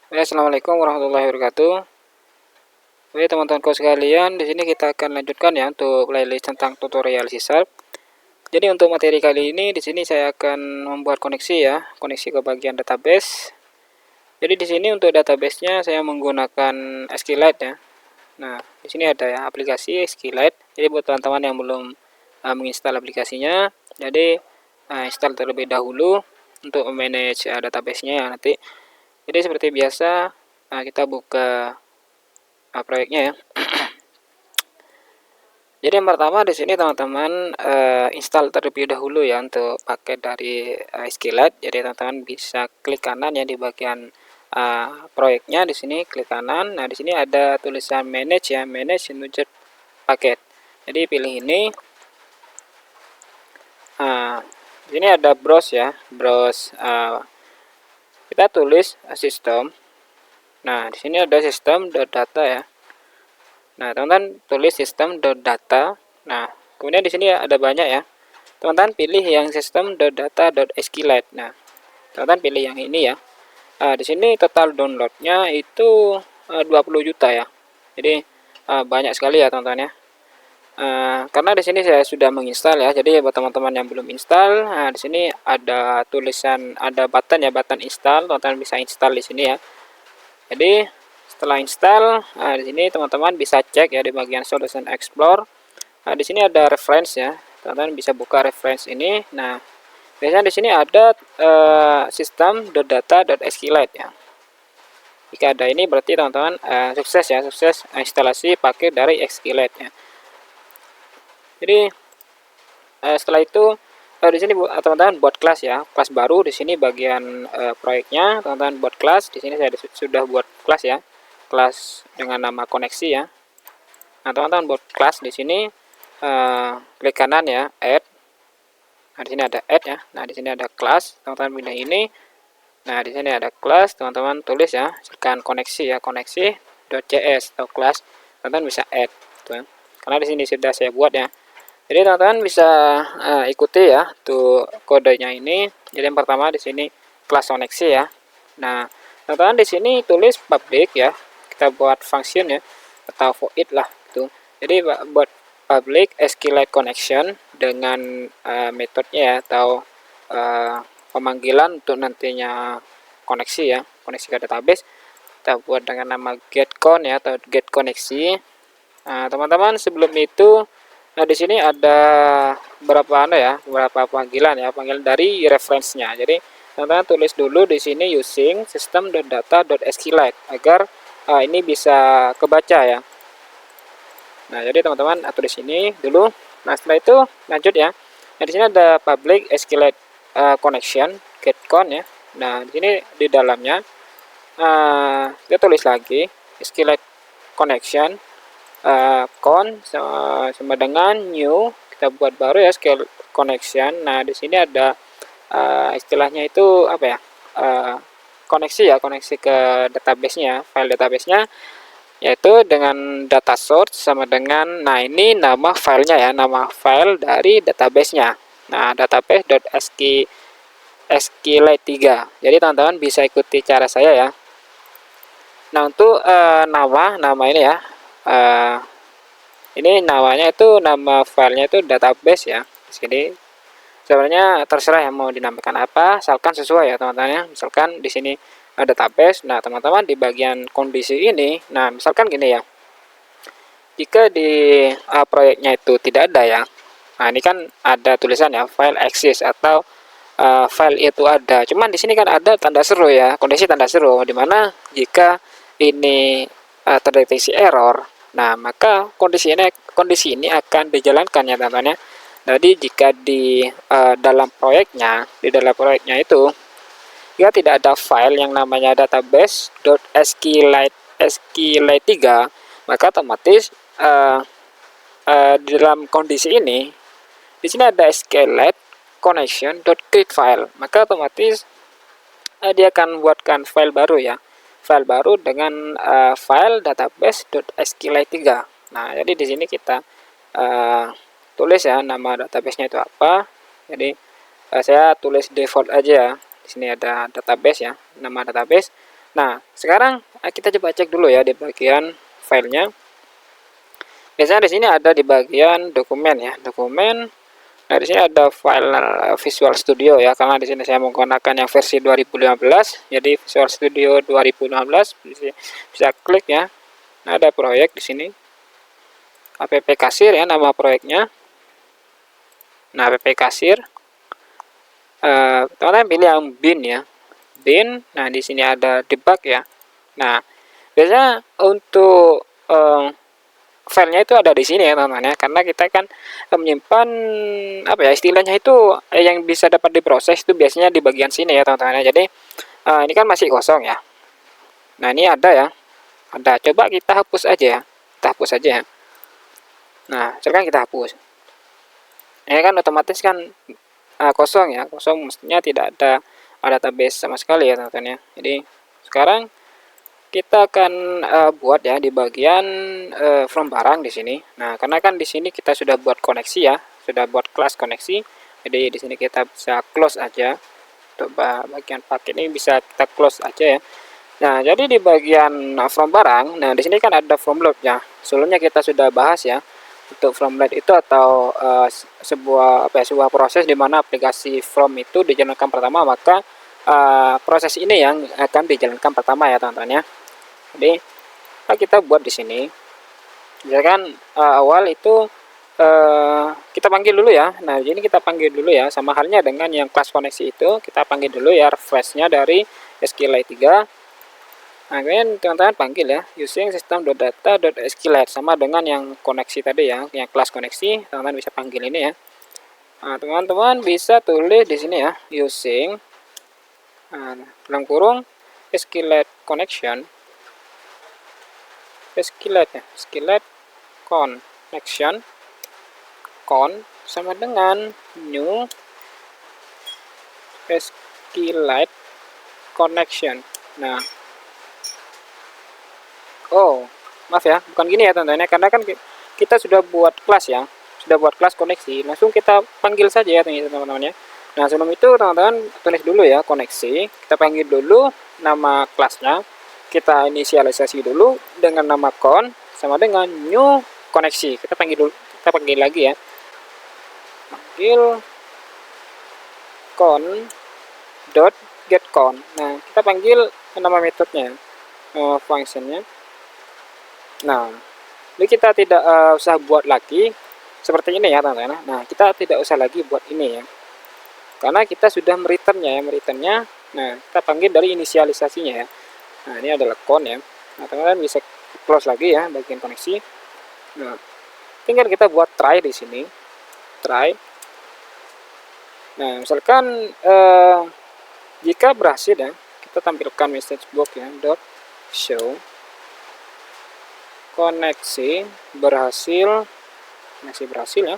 Assalamualaikum warahmatullahi wabarakatuh. Oke, teman-temanku sekalian, di sini kita akan lanjutkan ya untuk playlist tentang tutorial C#. Jadi untuk materi kali ini di sini saya akan membuat koneksi ya, koneksi ke bagian database. Jadi di sini untuk database-nya saya menggunakan SQLite ya. Nah, di sini ada ya aplikasi SQLite. Jadi buat teman-teman yang belum menginstal aplikasinya, jadi install terlebih dahulu untuk memanage database-nya ya nanti. Jadi seperti biasa kita buka proyeknya ya. Jadi yang pertama di sini teman-teman install terlebih dahulu ya untuk paket dari SQLite. Jadi teman-teman bisa klik kanan ya di bagian proyeknya, di sini klik kanan. Nah, di sini ada tulisan manage ya, manage user paket. Jadi pilih ini. Di sini ada browse ya, browse. Kita tulis sistem. Nah, di sini ada system.data ya. Nah, teman-teman tulis system.data. Nah, kemudian di sini ada banyak ya. Teman-teman pilih yang system.data.sqlite. Nah, teman-teman pilih yang ini ya. Di sini total downloadnya itu 20 juta ya. Jadi banyak sekali ya teman-teman ya. Karena di sini saya sudah menginstal ya. Jadi buat teman-teman yang belum install, di sini ada tulisan, ada button ya, button install. Teman-teman bisa install di sini ya. Jadi setelah install, di sini teman-teman bisa cek ya di bagian Solution Explorer. Di sini ada reference ya, teman-teman bisa buka reference ini. Nah, biasanya di sini ada system.data.sqlite ya. Jika ada ini berarti teman-teman sukses ya, sukses instalasi paket dari SQLite ya. Jadi setelah itu di sini teman-teman buat kelas ya, kelas baru di sini bagian proyeknya. Teman-teman buat kelas di sini saya sudah buat kelas ya, kelas dengan nama koneksi ya. Nah, teman-teman buat kelas di sini klik kanan ya, add. Nah, di sini ada add ya. Nah, di sini ada kelas, teman-teman pilih ini. Nah, di sini ada kelas, teman-teman tulis ya, silakan koneksi ya, koneksi.cs atau kelas. Teman-teman bisa add, tuh. Karena di sini sudah saya buat ya. Jadi teman-teman bisa ikuti ya tuh kodenya ini. Jadi yang pertama di sini kelas koneksi ya. Nah, teman-teman di sini tulis public ya. Kita buat function ya atau void lah gitu. Jadi buat public SQLite connection dengan metodenya ya, atau pemanggilan untuk nantinya koneksi ya, koneksi ke database. Kita buat dengan nama getCon ya atau get koneksi. Teman-teman sebelum itu di sini ada beberapa panggilan ya, panggilan dari reference-nya. Jadi teman-teman tulis dulu di sini using system.data.sqlite agar ini bisa kebaca ya. Nah, jadi teman-teman atur di sini dulu. Nah, setelah itu lanjut ya. Nah, di sini ada public SQLite connection getCon ya. Nah, di sini di dalamnya kita tulis lagi SQLite connection con sama dengan new, kita buat baru ya SQLite connection. Nah, di sini ada istilahnya itu apa ya, koneksi ya, koneksi ke database-nya, file database-nya, yaitu dengan data source sama dengan, nah ini nama filenya ya, nama file dari database-nya. Nah, database.sqlite 3. Jadi teman-teman bisa ikuti cara saya ya. Nah, untuk nama ini ya, ini namanya itu, nama filenya itu database ya. Di sini sebenarnya terserah yang mau dinamakan apa, asalkan sesuai ya teman-teman ya. Misalkan di sini ada database. Nah, teman-teman di bagian kondisi ini, nah misalkan gini ya. Jika di proyeknya itu tidak ada ya. Nah, ini kan ada tulisan ya file exist atau file itu ada. Cuman di sini kan ada tanda seru ya, kondisi tanda seru, dimana jika ini terdeteksi error, nah maka kondisi ini akan dijalankan ya teman-teman ya. Jadi jika di dalam proyeknya itu jika tidak ada file yang namanya database.sqlite 3, maka otomatis di dalam kondisi ini di sini ada SQLite connection.create file, maka otomatis dia akan buatkan file baru ya, file baru dengan file database.sqlite 3. Nah, jadi di sini kita tulis ya nama database-nya itu apa. Jadi saya tulis default aja ya. Di sini ada database ya, nama database. Nah, sekarang kita coba cek dulu ya di bagian filenya. Biasanya di sini ada di bagian dokumen ya, dokumen. Nah, di sini ada file Visual Studio ya, karena di sini saya menggunakan yang versi 2015. Jadi Visual Studio 2015 bisa klik ya. Nah, ada proyek di sini. App Kasir ya nama proyeknya. Nah, App Kasir. Teman-teman pilih yang bin ya. Bin. Nah, di sini ada debug ya. Nah, biasanya untuk filenya itu ada di sini ya teman-teman ya, karena kita kan menyimpan apa ya istilahnya itu yang bisa dapat diproses itu biasanya di bagian sini ya teman-teman ya. Jadi ini kan masih kosong ya. Nah, ini ada ya, ada. Coba kita hapus aja ya, kita hapus aja ya. Nah, sekarang kita hapus. Ini kan otomatis kan kosong ya, kosong, mestinya tidak ada database sama sekali ya teman-teman ya. Jadi sekarang kita akan buat ya di bagian from barang di sini. Nah, karena kan di sini kita sudah buat koneksi ya, sudah buat kelas koneksi. Jadi di sini kita bisa close aja. Untuk bagian paket ini bisa kita close aja ya. Nah, jadi di bagian from barang, nah di sini kan ada from load ya. Sebelumnya kita sudah bahas ya. Untuk from load itu atau sebuah sebuah proses di mana aplikasi from itu dijalankan pertama, maka proses ini yang akan dijalankan pertama ya teman-teman ya. Jadi kita buat di sini, misalkan awal itu kita panggil dulu ya. Nah, ini kita panggil dulu ya, sama halnya dengan yang kelas koneksi itu, kita panggil dulu ya refresh-nya dari SQLite 3. Nah, kemudian teman-teman panggil ya using system.data.SQLite, sama dengan yang koneksi tadi ya, yang kelas koneksi, teman-teman bisa panggil ini ya. Nah, teman-teman bisa tulis di sini ya using dalam kurung SQLite connection, SQLite ya, SQLite connection sama dengan new SQLite connection. Nah, maaf ya, bukan gini ya teman-teman ya, karena kan kita sudah buat kelas ya, sudah buat kelas koneksi, langsung kita panggil saja ya teman-teman ya. Nah, sebelum itu teman-teman tulis dulu ya koneksi, kita panggil dulu nama kelasnya, kita inisialisasi dulu dengan nama con sama dengan new koneksi. Kita panggil dulu, kita panggil lagi ya, panggil con dot get con. Nah, kita panggil nama metodenya, functionnya. Nah, ini kita tidak usah buat lagi seperti ini ya teman-teman. Nah, kita tidak usah lagi buat ini ya, karena kita sudah mereturnnya ya, mereturnnya. Nah, kita panggil dari inisialisasinya ya. Nah, ini adalah con ya. Nah, teman-teman bisa close lagi ya bagian koneksi. Nah, tinggal kita buat try di sini, try. Nah, misalkan jika berhasil ya, kita tampilkan message box ya, dot show koneksi berhasil, masih berhasil ya.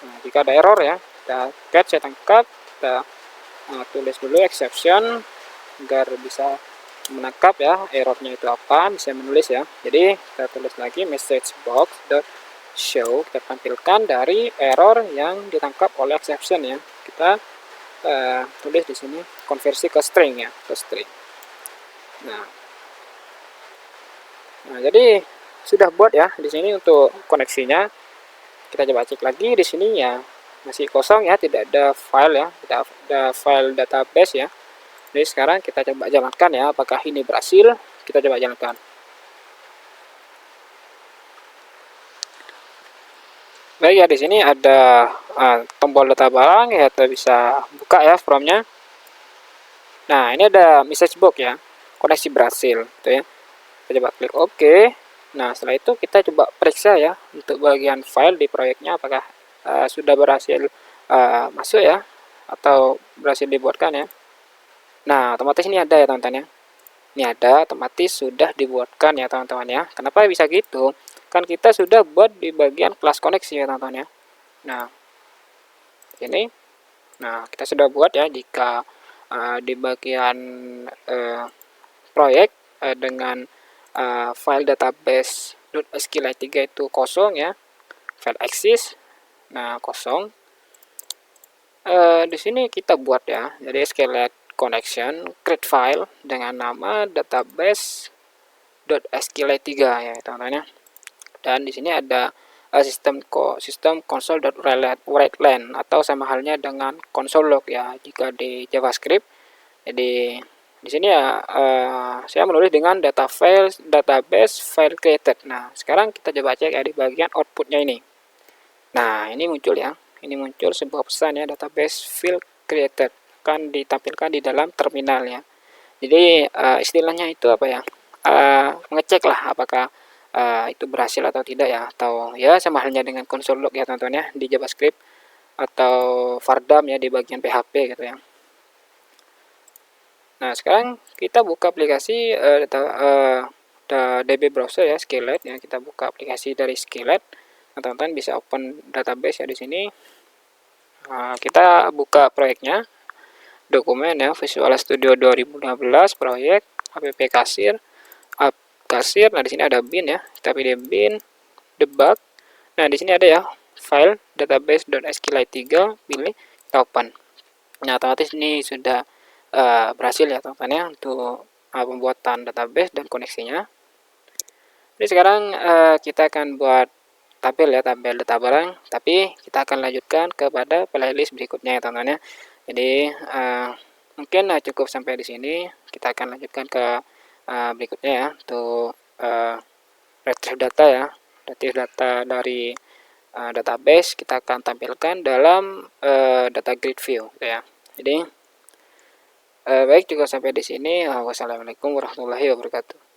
Nah, jika ada error ya, kita catch, saya tangkap, kita tulis dulu exception agar bisa menangkap ya errornya itu apa, bisa menulis ya. Jadi kita tulis lagi message box dot show, kita tampilkan dari error yang ditangkap oleh exception ya. Kita tulis di sini konversi ke string ya, ke string. Nah, jadi sudah buat ya di sini untuk koneksinya. Kita coba cek lagi di sini ya, masih kosong ya, tidak ada file ya, tidak ada file database ya. Jadi sekarang kita coba jalankan ya, apakah ini berhasil. Kita coba jalankan. Baik ya, di sini ada tombol data barang ya, kita bisa buka ya formnya. Nah, ini ada message box ya, koneksi berhasil gitu ya. Kita coba klik OK. Nah, setelah itu kita coba periksa ya untuk bagian file di proyeknya, apakah sudah berhasil masuk ya, atau berhasil dibuatkan ya. Nah, otomatis ini ada ya teman-teman ya. Ini ada, otomatis sudah dibuatkan ya teman-teman ya. Kenapa bisa gitu? Kan kita sudah buat di bagian kelas koneksi ya teman-teman ya. Nah, ini. Nah, kita sudah buat ya, jika di bagian proyek dengan file database .SQLite 3 itu kosong ya, file exist, nah kosong. Di sini kita buat ya, jadi SQLite connection create file dengan nama database.sqlite3 ya teman-teman ya. Dan di sini ada sistem console.writeLine atau sama halnya dengan console log ya jika di JavaScript. Jadi di sini ya saya menulis dengan database file created. Nah, sekarang kita coba cek ya di bagian outputnya ini. Nah, ini muncul ya. Ini muncul sebuah pesan ya, database file created akan ditampilkan di dalam terminal ya. Jadi istilahnya itu apa ya? Mengecek lah apakah itu berhasil atau tidak ya, atau ya sama halnya dengan console log ya teman-teman ya di JavaScript atau Vardam ya di bagian PHP gitu ya. Nah, sekarang kita buka aplikasi DB browser ya, SQLite ya. Kita buka aplikasi dari SQLite. Nah, teman-teman bisa open database ya di sini. Nah, kita buka proyeknya. Dokumen ya, Visual Studio 2015 proyek app kasir, app kasir. Nah, di sini ada bin ya. Kita pilih bin, debug. Nah, di sini ada ya file database.sqlite3, pilih open. Nah, otomatis ini sudah berhasil ya teman-teman ya untuk pembuatan database dan koneksinya. Jadi sekarang kita akan buat tabel ya, tabel data barang, tapi kita akan lanjutkan kepada playlist berikutnya ya teman-teman ya. Jadi mungkin cukup sampai di sini. Kita akan lanjutkan ke berikutnya ya untuk retrieve data ya, retrieve data dari database kita akan tampilkan dalam data grid view gitu ya. Jadi baik, cukup sampai di sini. Wassalamualaikum warahmatullahi wabarakatuh.